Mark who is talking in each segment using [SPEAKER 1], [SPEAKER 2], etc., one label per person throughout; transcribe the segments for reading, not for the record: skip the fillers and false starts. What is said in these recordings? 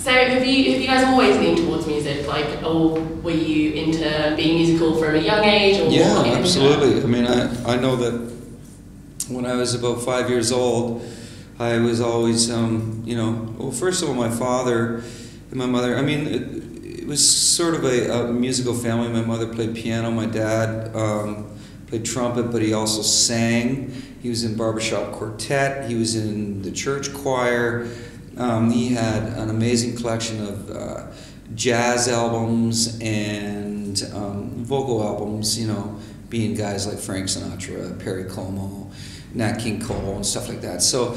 [SPEAKER 1] So have you guys always leaned towards music, like, or were you into being musical from a young age? Or
[SPEAKER 2] yeah, absolutely. I mean, I know that when I was about 5 years old, I was always, you know, well, first of all, my father and my mother, I mean, it was sort of a musical family. My mother played piano, my dad played trumpet, but he also sang. He was in barbershop quartet, he was in the church choir. He had an amazing collection of jazz albums and vocal albums, you know, being guys like Frank Sinatra, Perry Como, Nat King Cole, and stuff like that. So,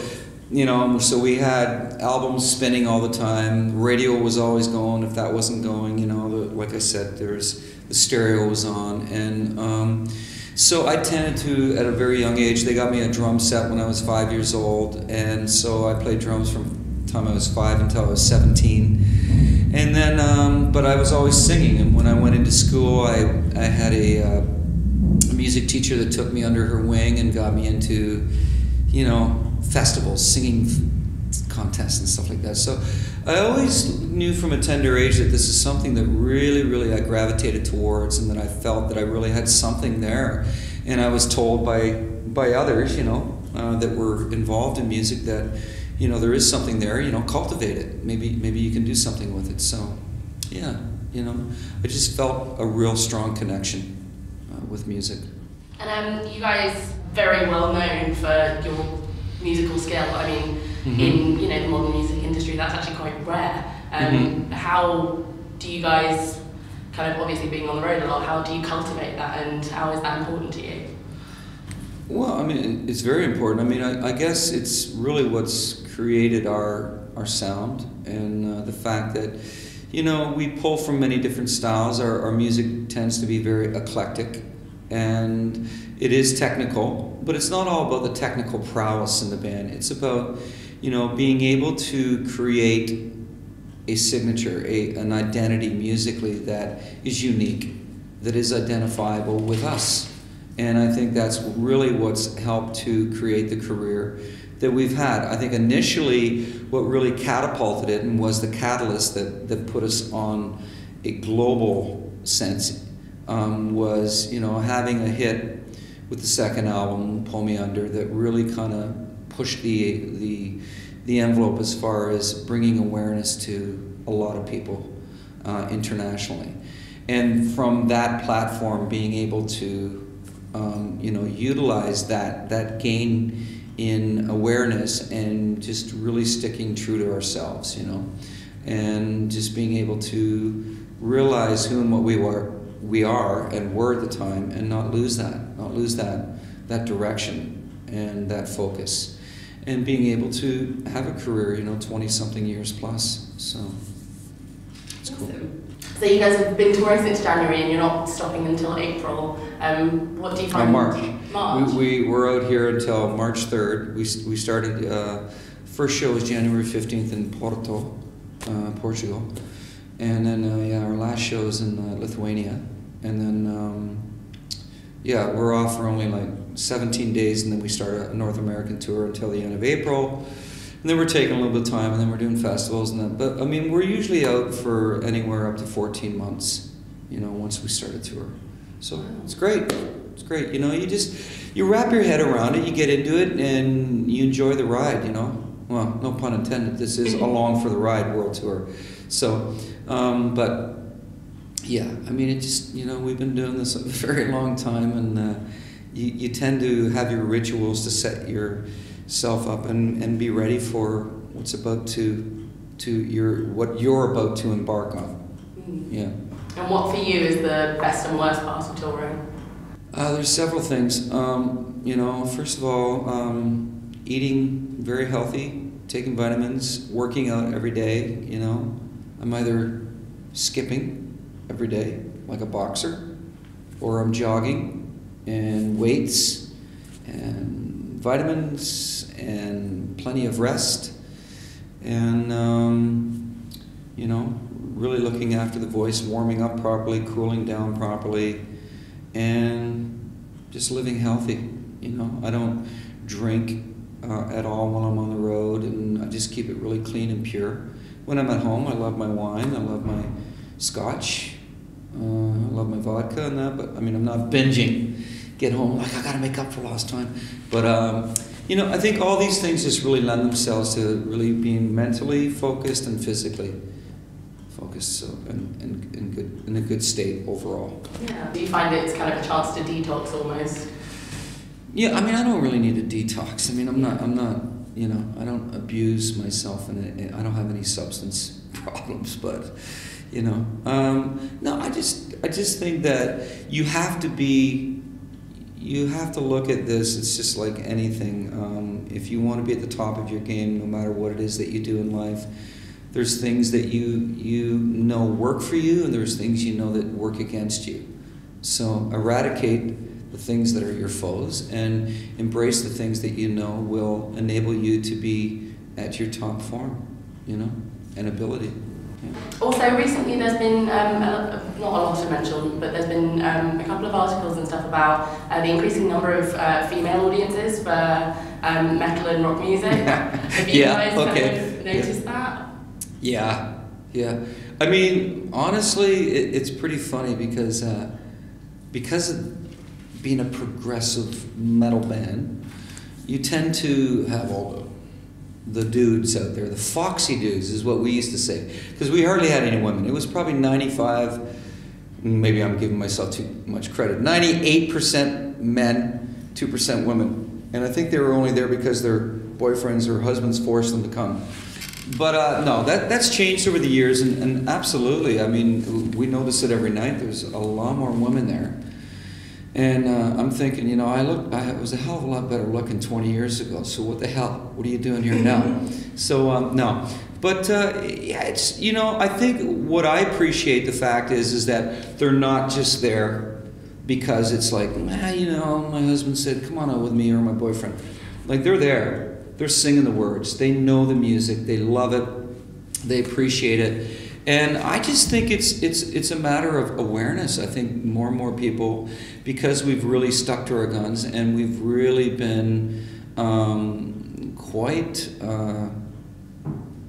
[SPEAKER 2] you know, so we had albums spinning all the time. Radio was always going. If that wasn't going, you know, like I said, the stereo was on. And so I tended to, at a very young age, they got me a drum set when I was 5 years old. And so I played drums from the time I was 5 until I was 17. And then, but I was always singing. And when I went into school, I had a music teacher that took me under her wing and got me into, you know, festivals, singing contests and stuff like that. So I always knew from a tender age that this is something that really I gravitated towards, and that I felt that I really had something there. And I was told by others, you know, that were involved in music that, you know, there is something there, you know, cultivate it. Maybe you can do something with it. So yeah, you know, I just felt a real strong connection with music.
[SPEAKER 1] And you guys very well known for your musical skill. I mean, in, you know, the modern music industry, that's actually quite rare. How do you guys, kind of obviously being on the road a lot, how do you cultivate that, and how is that important to you?
[SPEAKER 2] Well, I mean, it's very important. I mean, I guess it's really what's created our sound, and the fact that, you know, we pull from many different styles. Our music tends to be very eclectic, and it is technical, but it's not all about the technical prowess in the band. It's about, you know, being able to create a signature, an identity musically that is unique, that is identifiable with us. And I think that's really what's helped to create the career that we've had. I think initially what really catapulted it and was the catalyst that put us on a global sense was, you know, having a hit with the second album, Pull Me Under, that really kind of pushed the envelope as far as bringing awareness to a lot of people internationally. And from that platform, being able to you know, utilize that gain in awareness and just really sticking true to ourselves, you know, and just being able to realize who and what we are and were at the time, and not lose that direction and that focus, and being able to have a career, you know, 20-something years plus. So it's cool.
[SPEAKER 1] So you guys have been touring since January, and you're not stopping until April. What do you find?
[SPEAKER 2] March. We were out here until March 3rd. We started. First show was January 15th in Porto, Portugal, and then yeah, our last show is in Lithuania, and then yeah, we're off for only like 17 days, and then we start a North American tour until the end of April. And then we're taking a little bit of time, and then we're doing festivals and that. But I mean, we're usually out for anywhere up to 14 months, you know, once we start a tour. So it's great. It's great. You know, you wrap your head around it, you get into it, and you enjoy the ride, you know. Well, no pun intended. This is Along for the Ride World Tour. So, but yeah, I mean, it just, you know, we've been doing this a very long time, and you tend to have your rituals to set yourself up and be ready for what's about what you're about to embark on. Yeah.
[SPEAKER 1] And what for you is the best and worst part of touring?
[SPEAKER 2] There's several things. You know, first of all, eating very healthy, taking vitamins, working out every day. You know, I'm either skipping every day like a boxer, or I'm jogging, and weights and vitamins and plenty of rest, and you know, really looking after the voice, warming up properly, cooling down properly, and just living healthy. You know, I don't drink at all while I'm on the road, and I just keep it really clean and pure. when I'm at home, I love my wine, I love my scotch, I love my vodka and that, but I mean, I'm not binging, get home, like I gotta make up for lost time. But, you know, I think all these things just really lend themselves to really being mentally focused and physically focused, so in a good state overall.
[SPEAKER 1] Yeah. Do you find it's kind of a chance to detox almost?
[SPEAKER 2] Yeah, I mean, I don't really need a detox. I mean, I'm not, you know, I don't abuse myself and I don't have any substance problems, but, you know, no, I just think that you have to look at this. It's just like anything. If you want to be at the top of your game, no matter what it is that you do in life, there's things that you know work for you, and there's things you know that work against you. So eradicate the things that are your foes and embrace the things that you know will enable you to be at your top form, you know, and ability. Yeah.
[SPEAKER 1] Also, recently there's been, not a lot to mention, but there's been a couple of articles and stuff about the increasing number of female audiences for metal and rock music. Have you guys kind of noticed that?
[SPEAKER 2] Yeah, yeah. I mean, honestly, it's pretty funny because of being a progressive metal band, you tend to have all the dudes out there, the foxy dudes is what we used to say, because we hardly had any women. It was probably 95, maybe I'm giving myself too much credit, 98% men, 2% women. And I think they were only there because their boyfriends or husbands forced them to come. But no, that's changed over the years, and absolutely, I mean, we notice it every night. There's a lot more women there. And I'm thinking, you know, I was a hell of a lot better looking 20 years ago, so what the hell? What are you doing here now? So, no. But, yeah, it's, you know, I think what I appreciate the fact is that they're not just there because it's like, you know, my husband said, come on out with me, or my boyfriend. Like, they're there. They're singing the words. They know the music. They love it. They appreciate it. And I just think it's a matter of awareness. I think more and more people, because we've really stuck to our guns and we've really been quite,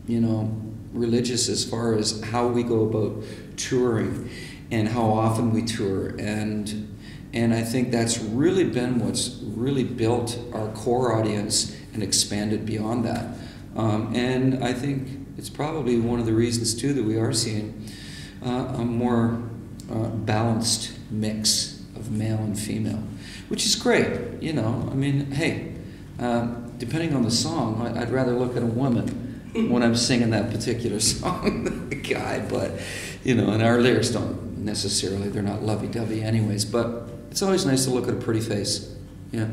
[SPEAKER 2] you know, religious as far as how we go about touring and how often we tour. And I think that's really been what's really built our core audience and expanded beyond that. And I think it's probably one of the reasons too that we are seeing a more balanced mix of male and female, which is great. You know, I mean, hey, depending on the song, I'd rather look at a woman when I'm singing that particular song than a guy. But you know, and our lyrics don't necessarily, they're not lovey-dovey anyways. But it's always nice to look at a pretty face. Yeah.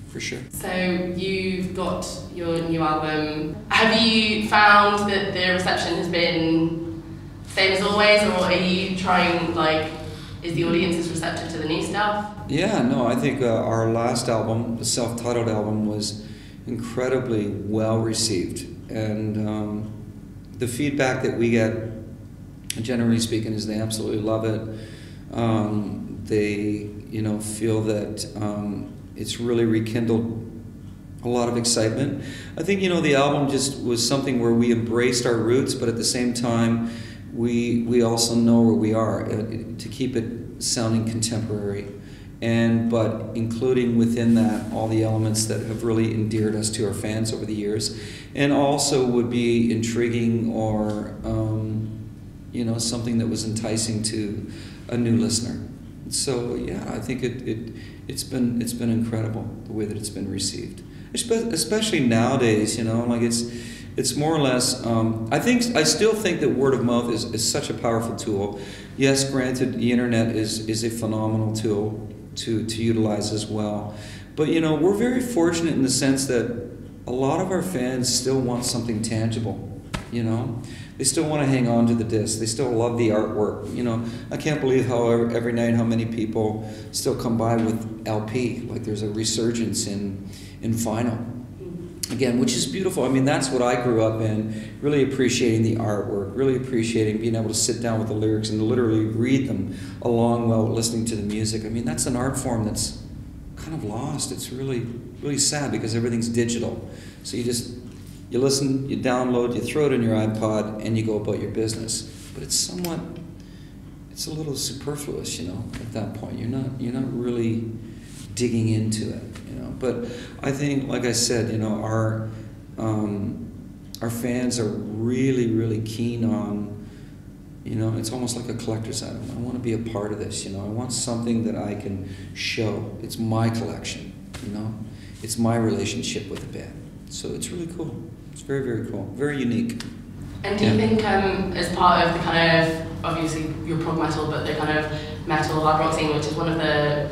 [SPEAKER 2] For sure. So
[SPEAKER 1] you've got your new album. Have you found that the reception has been same as always, or are you trying, like, is the audience as receptive to the new stuff?
[SPEAKER 2] Yeah, no, I think our last album, the self-titled album, was incredibly well received, and the feedback that we get, generally speaking, is they absolutely love it. They, you know, feel that it's really rekindled a lot of excitement. I think, you know, the album just was something where we embraced our roots, but at the same time, we also know where we are to keep it sounding contemporary, but including within that all the elements that have really endeared us to our fans over the years, and also would be intriguing or you know, something that was enticing to a new listener. So yeah, I think it's been incredible the way that it's been received, especially nowadays. You know, like it's more or less. I still think that word of mouth is such a powerful tool. Yes, granted, the internet is a phenomenal tool to utilize as well. But you know, we're very fortunate in the sense that a lot of our fans still want something tangible. You know, they still want to hang on to the disc. They still love the artwork. You know, I can't believe how every night how many people still come by with LP. Like there's a resurgence in vinyl. Again, which is beautiful. I mean, that's what I grew up in, really appreciating the artwork, really appreciating being able to sit down with the lyrics and literally read them along while listening to the music. I mean, that's an art form that's kind of lost. It's really, really sad because everything's digital. So you just You listen, you download, you throw it in your iPod, and you go about your business. But it's a little superfluous, you know, at that point. You're not really digging into it, you know. But I think, like I said, you know, our fans are really, really keen on, you know, it's almost like a collector's item. I want to be a part of this, you know. I want something that I can show. It's my collection, you know. It's my relationship with the band. So it's really cool. It's very, very cool. Very unique.
[SPEAKER 1] And do you think, as part of the kind of, obviously you're prog metal, but the kind of metal hard rock scene, which is one of the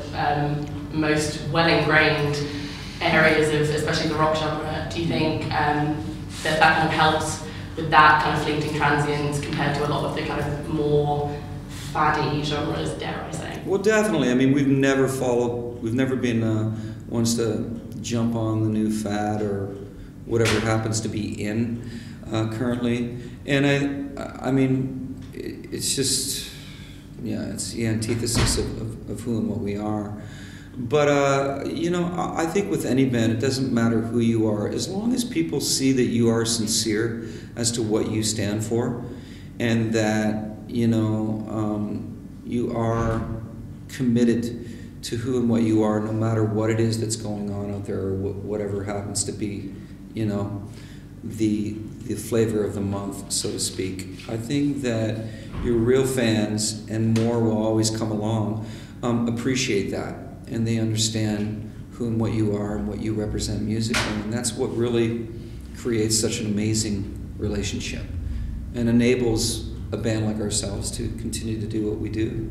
[SPEAKER 1] most well-ingrained areas of, especially the rock genre, do you think that kind of helps with that kind of fleeting transience compared to a lot of the kind of more faddy genres, dare I say?
[SPEAKER 2] Well, definitely. I mean, we've never been ones to jump on the new fad or whatever happens to be in currently. And I mean, it's just, yeah, it's the antithesis of who and what we are. But, you know, I think with any band, it doesn't matter who you are, as long as people see that you are sincere as to what you stand for, and that, you know, you are committed to who and what you are, no matter what it is that's going on out there, or whatever happens to be, you know, the flavor of the month, so to speak. I think that your real fans, and more will always come along, appreciate that. And they understand who and what you are and what you represent musically. And that's what really creates such an amazing relationship and enables a band like ourselves to continue to do what we do.